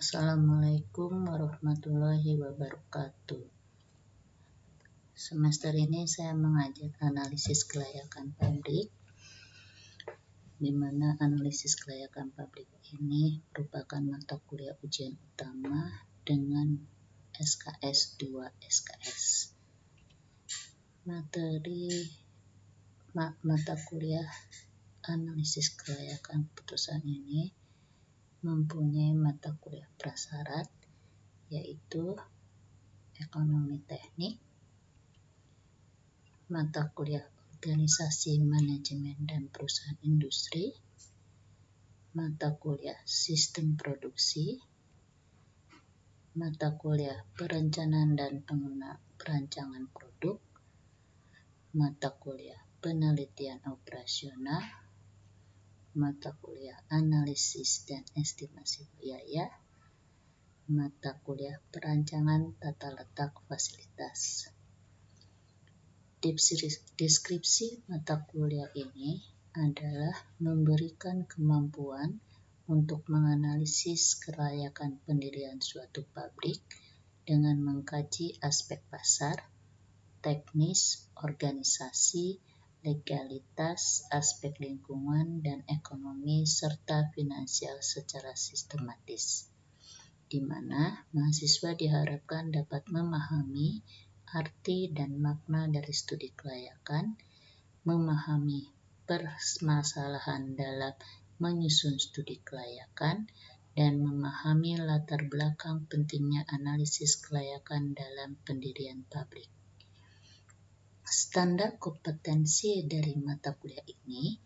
Assalamualaikum warahmatullahi wabarakatuh. Semester ini saya mengajar analisis kelayakan pabrik, di mana analisis kelayakan pabrik ini merupakan mata kuliah ujian utama dengan SKS 2 SKS. Mata kuliah analisis kelayakan keputusan ini mempunyai mata kuliah prasyarat, yaitu ekonomi teknik, mata kuliah organisasi manajemen dan perusahaan industri, mata kuliah sistem produksi, mata kuliah perencanaan dan perancangan produk, mata kuliah penelitian operasional, mata kuliah analisis dan estimasi biaya, mata kuliah perancangan tata letak fasilitas. Deskripsi mata kuliah ini adalah memberikan kemampuan untuk menganalisis kelayakan pendirian suatu pabrik dengan mengkaji aspek pasar, teknis, organisasi, legalitas, aspek lingkungan, dan ekonomi serta finansial secara sistematis, di mana mahasiswa diharapkan dapat memahami arti dan makna dari studi kelayakan, memahami permasalahan dalam menyusun studi kelayakan, dan memahami latar belakang pentingnya analisis kelayakan dalam pendirian pabrik. Standar kompetensi dari mata kuliah ini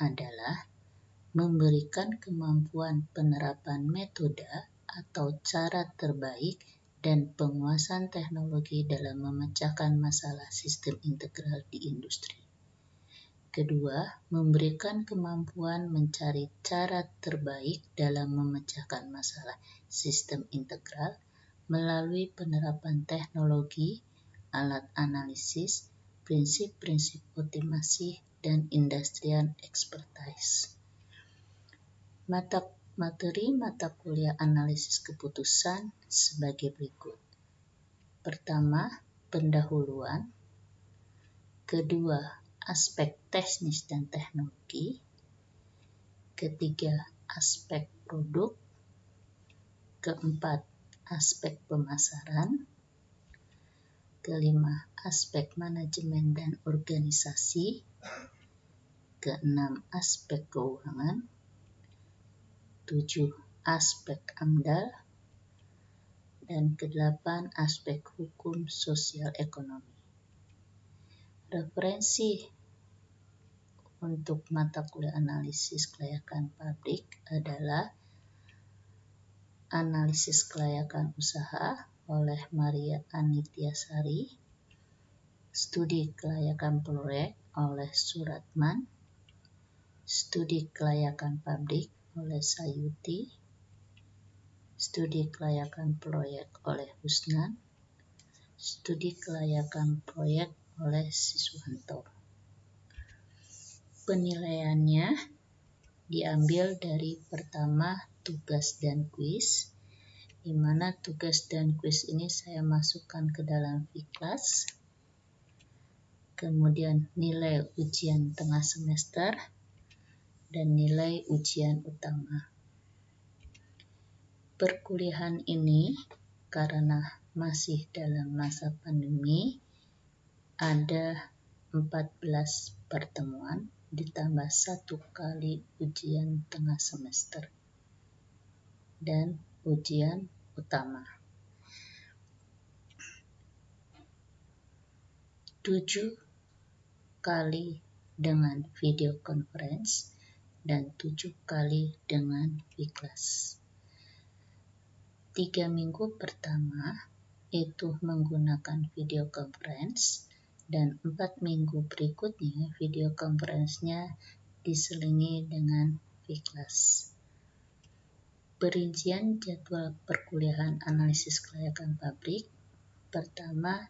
adalah memberikan kemampuan penerapan metode atau cara terbaik dan penguasaan teknologi dalam memecahkan masalah sistem integral di industri. Kedua, memberikan kemampuan mencari cara terbaik dalam memecahkan masalah sistem integral melalui penerapan teknologi, alat analisis, prinsip-prinsip optimasi, dan industrial expertise. Materi mata kuliah analisis keputusan sebagai berikut. Pertama, pendahuluan. Kedua, aspek teknis dan teknologi. Ketiga, aspek produk. Keempat, aspek pemasaran. Kelima, aspek manajemen dan organisasi. Keenam, aspek keuangan. 7, aspek AMDAL. Dan kedelapan, aspek hukum sosial ekonomi. Referensi untuk mata kuliah analisis kelayakan pabrik adalah Analisis Kelayakan Usaha oleh Maria Anityasari, Studi Kelayakan Proyek oleh Suratman, Studi Kelayakan Pabrik oleh Sayuti, Studi Kelayakan Proyek oleh Husnan, Studi Kelayakan Proyek oleh Siswanto. Penilaiannya diambil dari pertama, tugas dan kuis, di mana tugas dan kuis ini saya masukkan ke dalam Fiklas. Kemudian nilai ujian tengah semester dan nilai ujian utama. Perkuliahan ini karena masih dalam masa pandemi, ada 14 pertemuan ditambah 1 kali ujian tengah semester dan ujian utama. 7 kali dengan video conference dan 7 kali dengan Fiklas. 3 minggu pertama itu menggunakan video conference dan 4 minggu berikutnya video conference-nya diselingi dengan Fiklas. Perincian jadwal perkuliahan analisis kelayakan pabrik. Pertama,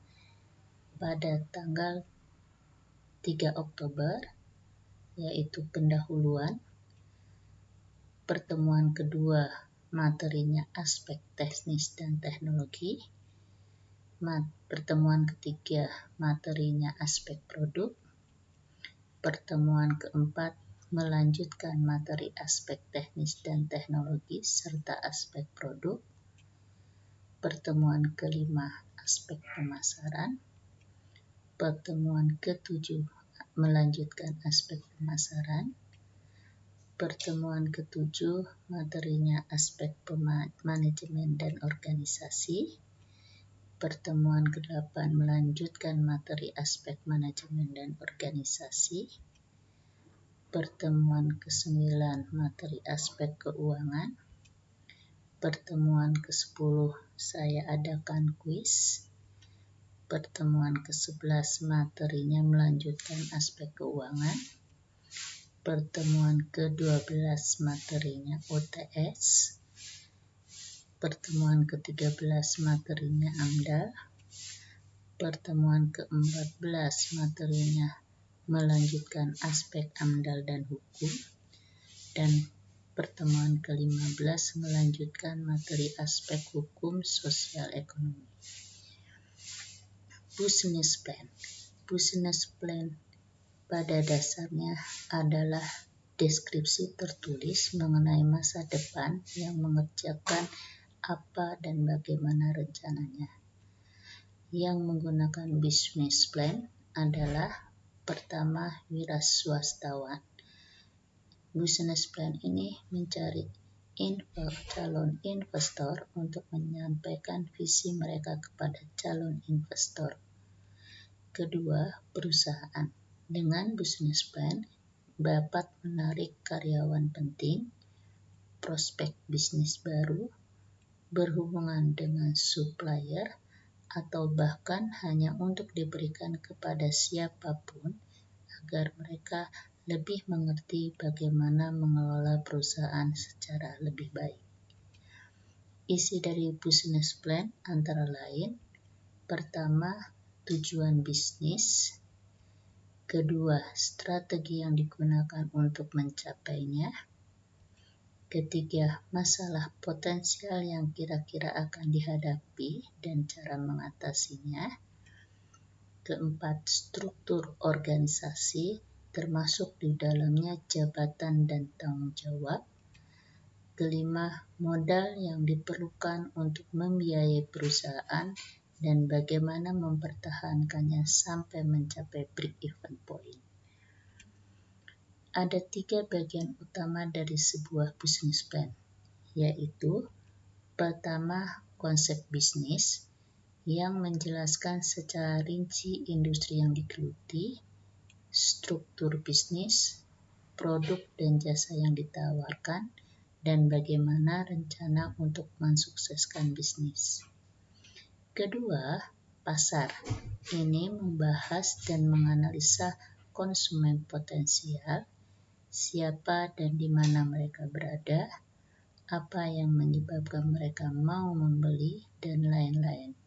pada tanggal 3 Oktober, yaitu pendahuluan. Pertemuan kedua materinya aspek teknis dan teknologi. Pertemuan ketiga, materinya aspek produk. Pertemuan keempat, melanjutkan materi aspek teknis dan teknologi serta aspek produk. Pertemuan kelima, aspek pemasaran. Pertemuan ketujuh, melanjutkan aspek pemasaran. Pertemuan ketujuh, materinya aspek manajemen dan organisasi. Pertemuan ke-8 melanjutkan materi aspek manajemen dan organisasi. Pertemuan ke-9 materi aspek keuangan. Pertemuan ke-10 saya adakan kuis. Pertemuan ke-11 materinya melanjutkan aspek keuangan. Pertemuan ke-12 materinya OTS. Pertemuan ke-13 materinya AMDAL. Pertemuan ke-14 materinya melanjutkan aspek AMDAL dan hukum. Dan pertemuan ke-15 melanjutkan materi aspek hukum sosial ekonomi. Business plan. Business plan pada dasarnya adalah deskripsi tertulis mengenai masa depan yang mengerjakan apa dan bagaimana rencananya. Yang menggunakan business plan adalah pertama, wiraswastawan. Business plan ini mencari calon investor untuk menyampaikan visi mereka kepada calon investor. Kedua, perusahaan. Dengan business plan dapat menarik karyawan penting, prospek bisnis baru, berhubungan dengan supplier, atau bahkan hanya untuk diberikan kepada siapapun agar mereka lebih mengerti bagaimana mengelola perusahaan secara lebih baik. Isi dari business plan antara lain, pertama, tujuan bisnis. Kedua, strategi yang digunakan untuk mencapainya. Ketiga, masalah potensial yang kira-kira akan dihadapi dan cara mengatasinya. Keempat, struktur organisasi, termasuk di dalamnya jabatan dan tanggung jawab. Kelima, modal yang diperlukan untuk membiayai perusahaan dan bagaimana mempertahankannya sampai mencapai break-even point. Ada 3 bagian utama dari sebuah business plan, yaitu pertama, konsep bisnis yang menjelaskan secara rinci industri yang digeluti, struktur bisnis, produk dan jasa yang ditawarkan, dan bagaimana rencana untuk mensukseskan bisnis. Kedua, pasar. Ini membahas dan menganalisa konsumen potensial, siapa dan di mana mereka berada, apa yang menyebabkan mereka mau membeli, dan lain-lain.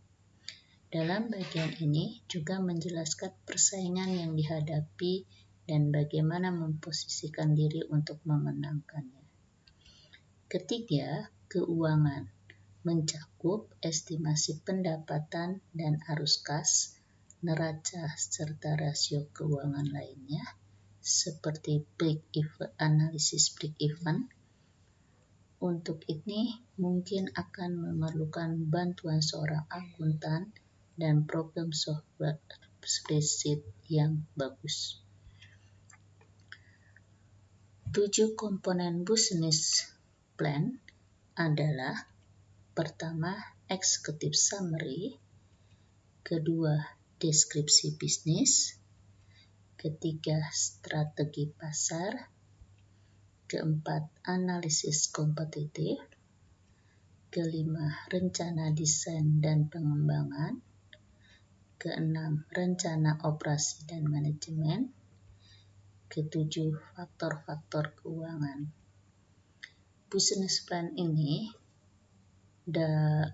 Dalam bagian ini juga menjelaskan persaingan yang dihadapi dan bagaimana memposisikan diri untuk memenangkannya. Ketiga, keuangan. Mencakup estimasi pendapatan dan arus kas, neraca, serta rasio keuangan lainnya, seperti analisis break-even. Untuk ini, mungkin akan memerlukan bantuan seorang akuntan dan program software spreadsheet yang bagus. 7 komponen business plan adalah pertama, executive summary. Kedua, deskripsi bisnis. Ketiga, strategi pasar. Keempat, analisis kompetitif. Kelima, rencana desain dan pengembangan. Keenam, rencana operasi dan manajemen. Ketujuh, faktor-faktor keuangan. Business plan ini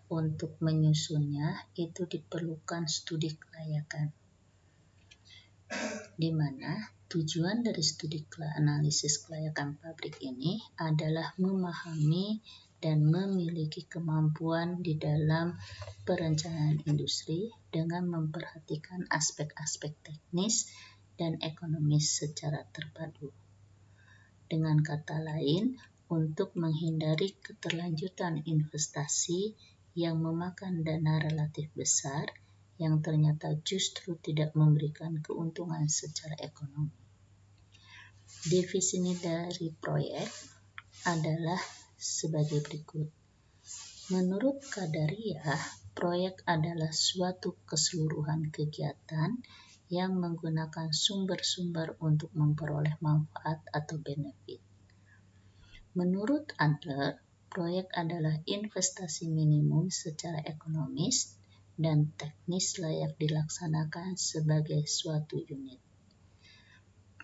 untuk menyusunnya itu diperlukan studi kelayakan, di mana tujuan dari studi analisis kelayakan pabrik ini adalah memahami dan memiliki kemampuan di dalam perencanaan industri dengan memperhatikan aspek-aspek teknis dan ekonomis secara terpadu. Dengan kata lain, untuk menghindari keterlanjutan investasi yang memakan dana relatif besar yang ternyata justru tidak memberikan keuntungan secara ekonomi. Definisi dari proyek adalah sebagai berikut. Menurut Qadariyah, proyek adalah suatu keseluruhan kegiatan yang menggunakan sumber-sumber untuk memperoleh manfaat atau benefit. Menurut Adler, proyek adalah investasi minimum secara ekonomis dan teknis layak dilaksanakan sebagai suatu unit.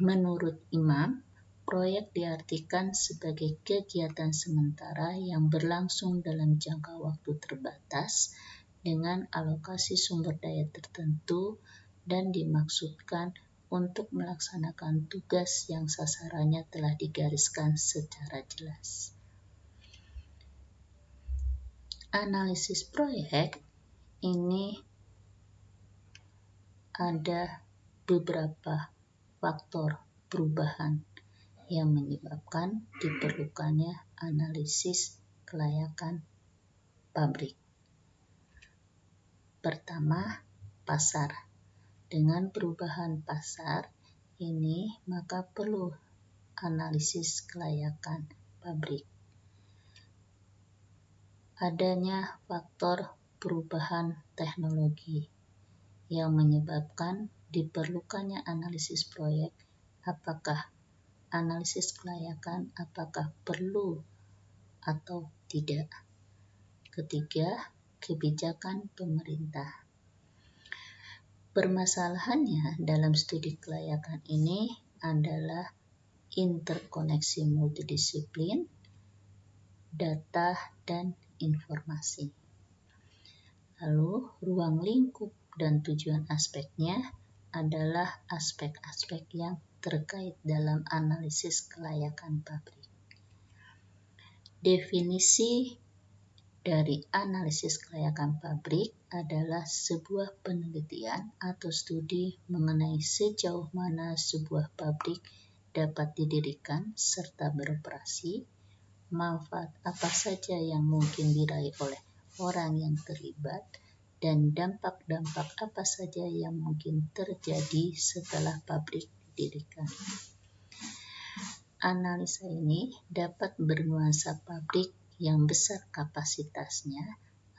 Menurut Imam, proyek diartikan sebagai kegiatan sementara yang berlangsung dalam jangka waktu terbatas dengan alokasi sumber daya tertentu dan dimaksudkan untuk melaksanakan tugas yang sasarannya telah digariskan secara jelas. Analisis proyek ini ada beberapa faktor perubahan yang menyebabkan diperlukannya analisis kelayakan pabrik. Pertama, pasar. Dengan perubahan pasar ini, maka perlu analisis kelayakan pabrik. Adanya faktor perubahan teknologi yang menyebabkan diperlukannya analisis proyek, apakah analisis kelayakan apakah perlu atau tidak. Ketiga, kebijakan pemerintah. Permasalahannya dalam studi kelayakan ini adalah interkoneksi multidisiplin, data, dan informasi. Lalu, ruang lingkup dan tujuan aspeknya adalah aspek-aspek yang terkait dalam analisis kelayakan pabrik. Definisi dari analisis kelayakan pabrik adalah sebuah penelitian atau studi mengenai sejauh mana sebuah pabrik dapat didirikan serta beroperasi, manfaat apa saja yang mungkin diraih oleh orang yang terlibat, dan dampak-dampak apa saja yang mungkin terjadi setelah pabrik didirikan. Analisa ini dapat bernuansa pabrik yang besar kapasitasnya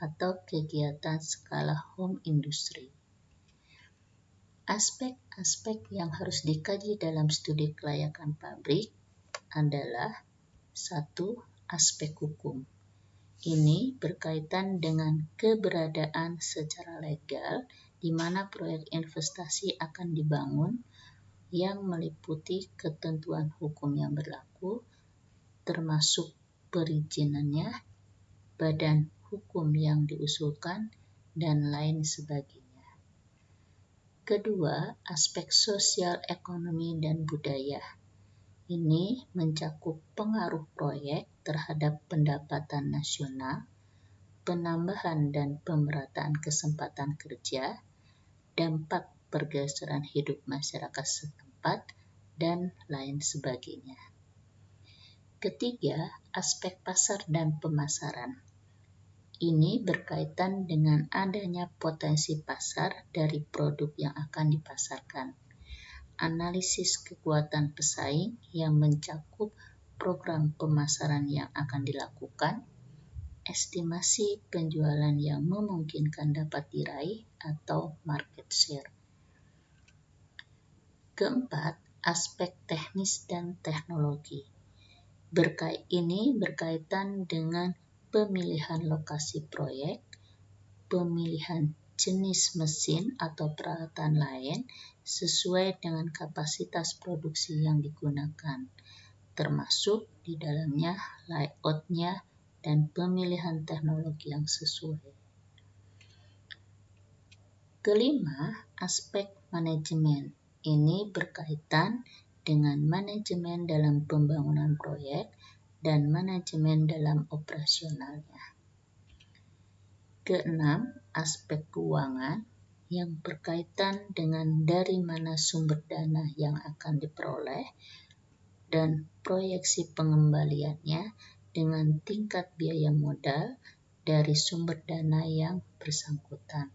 atau kegiatan skala home industry. Aspek-aspek yang harus dikaji dalam studi kelayakan pabrik adalah 1. Aspek hukum. Ini berkaitan dengan keberadaan secara legal di mana proyek investasi akan dibangun yang meliputi ketentuan hukum yang berlaku, termasuk perizinannya, badan hukum yang diusulkan, dan lain sebagainya. Kedua, aspek sosial, ekonomi, dan budaya. Ini mencakup pengaruh proyek terhadap pendapatan nasional, penambahan dan pemerataan kesempatan kerja, dampak pergeseran hidup masyarakat setempat, dan lain sebagainya. Ketiga, aspek pasar dan pemasaran. Ini berkaitan dengan adanya potensi pasar dari produk yang akan dipasarkan. Analisis kekuatan pesaing yang mencakup program pemasaran yang akan dilakukan, estimasi penjualan yang memungkinkan dapat diraih atau market share. Keempat, aspek teknis dan teknologi. Ini berkaitan dengan pemilihan lokasi proyek, pemilihan jenis mesin atau peralatan lain sesuai dengan kapasitas produksi yang digunakan, termasuk di dalamnya layout-nya dan pemilihan teknologi yang sesuai. Kelima, aspek manajemen. Ini berkaitan dengan manajemen dalam pembangunan proyek dan manajemen dalam operasionalnya. Keenam, aspek keuangan yang berkaitan dengan dari mana sumber dana yang akan diperoleh dan proyeksi pengembaliannya dengan tingkat biaya modal dari sumber dana yang bersangkutan.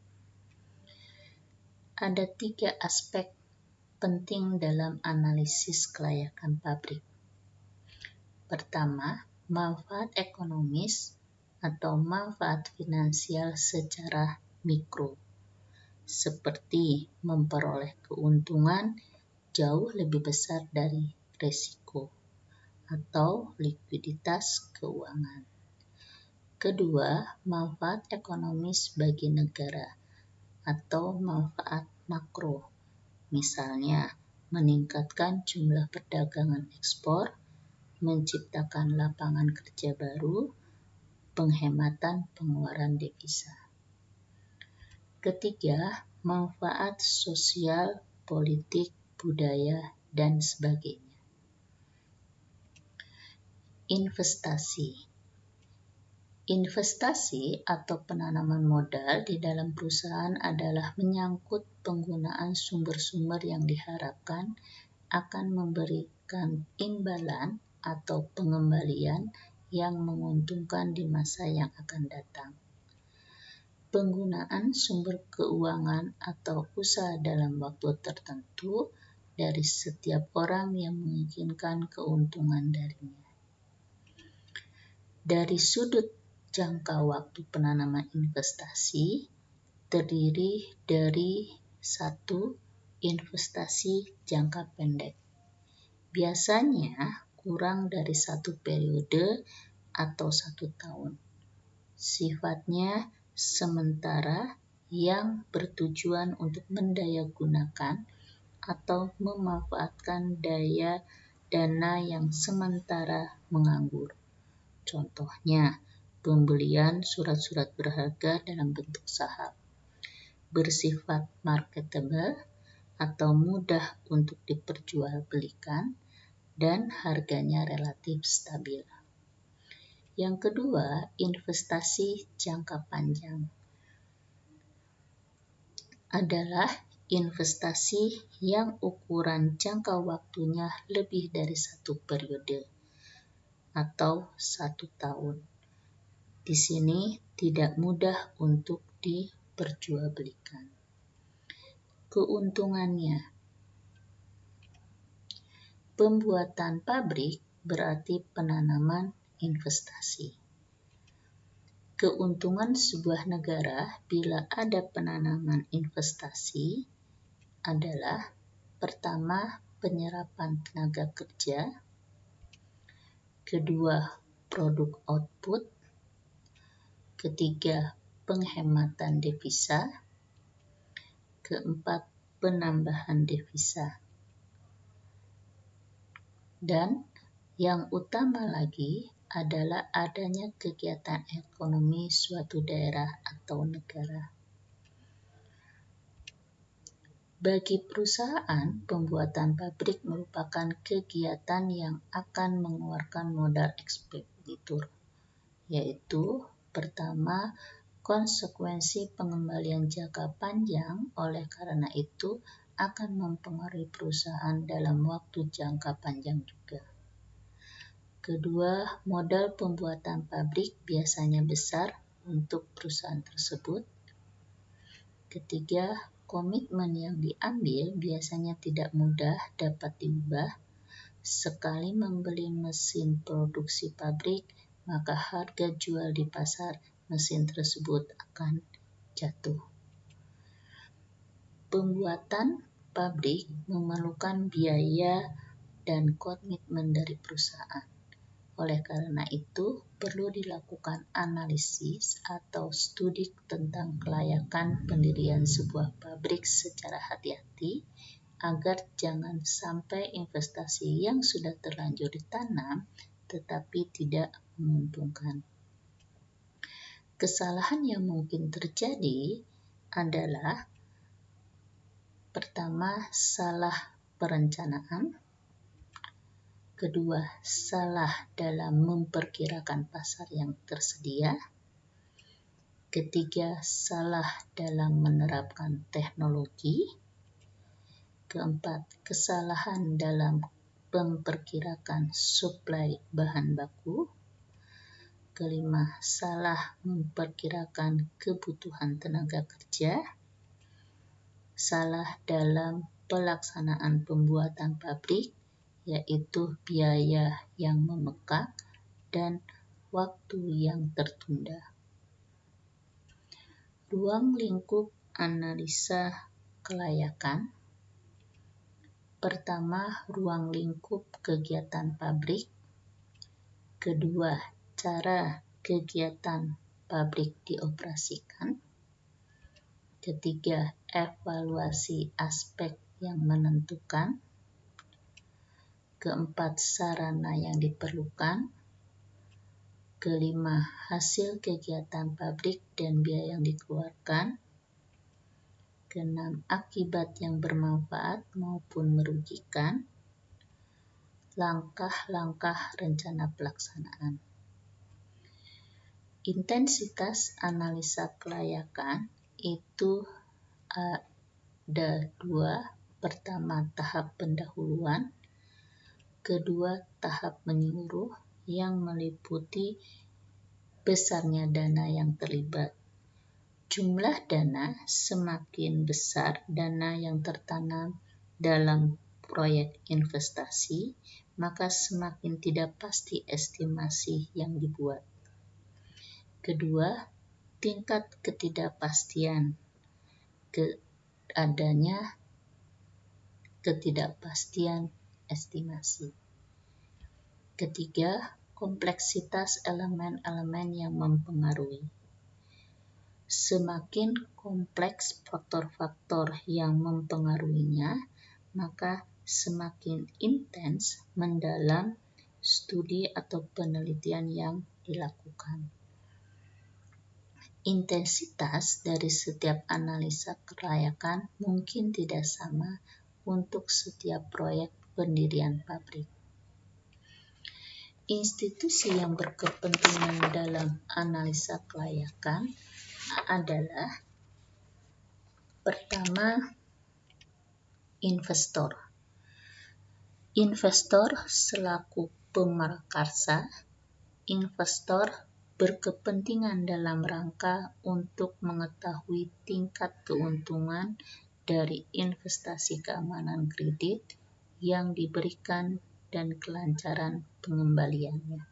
Ada 3 aspek penting dalam analisis kelayakan pabrik. Pertama, manfaat ekonomis atau manfaat finansial secara mikro, seperti memperoleh keuntungan jauh lebih besar dari risiko atau likuiditas keuangan. Kedua, manfaat ekonomis bagi negara atau manfaat makro, misalnya meningkatkan jumlah perdagangan ekspor, menciptakan lapangan kerja baru, penghematan pengeluaran devisa. Ketiga, manfaat sosial, politik, budaya, dan sebagainya. Investasi atau penanaman modal di dalam perusahaan adalah menyangkut penggunaan sumber-sumber yang diharapkan akan memberikan imbalan atau pengembalian yang menguntungkan di masa yang akan datang. Penggunaan sumber keuangan atau usaha dalam waktu tertentu dari setiap orang yang menginginkan keuntungan darinya. Dari sudut jangka waktu penanaman investasi terdiri dari 1. Investasi jangka pendek. Biasanya kurang dari 1 periode atau 1 tahun. Sifatnya sementara yang bertujuan untuk mendayagunakan atau memanfaatkan dana yang sementara menganggur. Contohnya, pembelian surat-surat berharga dalam bentuk saham, bersifat marketable atau mudah untuk diperjualbelikan, dan harganya relatif stabil. Yang kedua, investasi jangka panjang adalah investasi yang ukuran jangka waktunya lebih dari 1 periode atau 1 tahun. Di sini tidak mudah untuk diperjualbelikan. Keuntungannya, pembuatan pabrik berarti penanaman investasi. Keuntungan sebuah negara bila ada penanaman investasi adalah pertama, penyerapan tenaga kerja, kedua, produk output, ketiga, penghematan devisa, keempat, penambahan devisa. Dan yang utama lagi adalah adanya kegiatan ekonomi suatu daerah atau negara. Bagi perusahaan, pembuatan pabrik merupakan kegiatan yang akan mengeluarkan modal ekspenditur, yaitu pertama, konsekuensi pengembalian jangka panjang, oleh karena itu akan mempengaruhi perusahaan dalam waktu jangka panjang juga. Kedua, modal pembuatan pabrik biasanya besar untuk perusahaan tersebut. Ketiga, komitmen yang diambil biasanya tidak mudah dapat diubah. Sekali membeli mesin produksi pabrik, maka harga jual di pasar mesin tersebut akan jatuh. Pembuatan pabrik memerlukan biaya dan komitmen dari perusahaan. Oleh karena itu, perlu dilakukan analisis atau studi tentang kelayakan pendirian sebuah pabrik secara hati-hati, agar jangan sampai investasi yang sudah terlanjur ditanam tetapi tidak menguntungkan. Kesalahan yang mungkin terjadi adalah pertama, salah perencanaan. Kedua, salah dalam memperkirakan pasar yang tersedia. Ketiga, salah dalam menerapkan teknologi. Keempat, kesalahan dalam memperkirakan suplai bahan baku. Kelima, salah memperkirakan kebutuhan tenaga kerja. Salah dalam pelaksanaan pembuatan pabrik, yaitu biaya yang membengkak dan waktu yang tertunda. Ruang lingkup analisa kelayakan. Pertama, ruang lingkup kegiatan pabrik. Kedua, cara kegiatan pabrik dioperasikan. Ketiga, evaluasi aspek yang menentukan. Keempat, sarana yang diperlukan. Kelima, hasil kegiatan pabrik dan biaya yang dikeluarkan. Keenam, akibat yang bermanfaat maupun merugikan. Langkah-langkah rencana pelaksanaan. Intensitas analisa kelayakan itu ada dua. Pertama, tahap pendahuluan. Kedua, tahap menyeluruh yang meliputi besarnya dana yang terlibat. Jumlah dana semakin besar dana yang tertanam dalam proyek investasi, maka semakin tidak pasti estimasi yang dibuat. Kedua, tingkat ketidakpastian. Adanya ketidakpastian estimasi. Ketiga, kompleksitas elemen-elemen yang mempengaruhi. Semakin kompleks faktor-faktor yang mempengaruhinya, maka semakin intens mendalam studi atau penelitian yang dilakukan. Intensitas dari setiap analisa kelayakan mungkin tidak sama untuk setiap proyek pendirian pabrik. Institusi yang berkepentingan dalam analisa kelayakan adalah pertama, investor. Investor selaku pemrakarsa, investor berkepentingan dalam rangka untuk mengetahui tingkat keuntungan dari investasi keamanan kredit yang diberikan dan kelancaran pengembaliannya.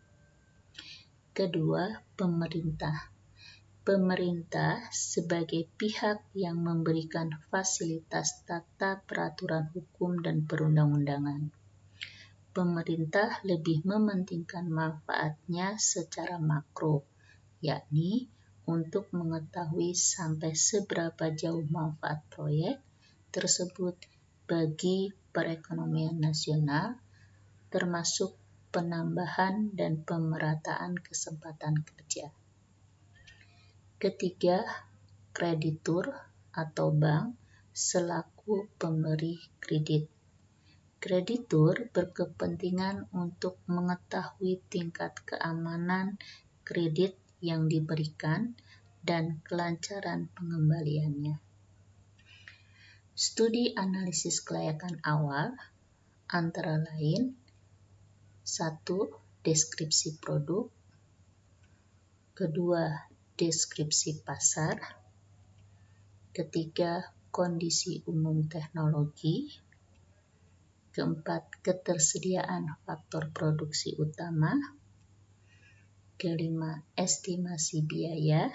Kedua, pemerintah. Pemerintah sebagai pihak yang memberikan fasilitas tata peraturan hukum dan perundang-undangan. Pemerintah lebih mementingkan manfaatnya secara makro, yakni untuk mengetahui sampai seberapa jauh manfaat proyek tersebut bagi perekonomian nasional, termasuk penambahan dan pemerataan kesempatan kerja. Ketiga, kreditur atau bank selaku pemberi kredit. Kreditur berkepentingan untuk mengetahui tingkat keamanan kredit yang diberikan dan kelancaran pengembaliannya. Studi analisis kelayakan awal antara lain 1. Deskripsi produk. Kedua, deskripsi pasar. Ketiga, kondisi umum teknologi. Keempat, ketersediaan faktor produksi utama. Kelima, estimasi biaya.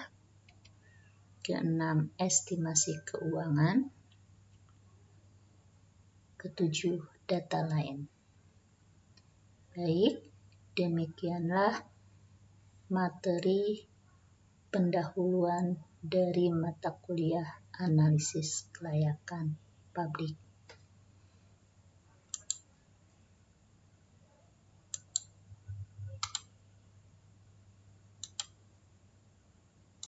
Keenam, estimasi keuangan. Ketujuh, data lain. Baik, demikianlah materi pendahuluan dari mata kuliah analisis kelayakan pabrik.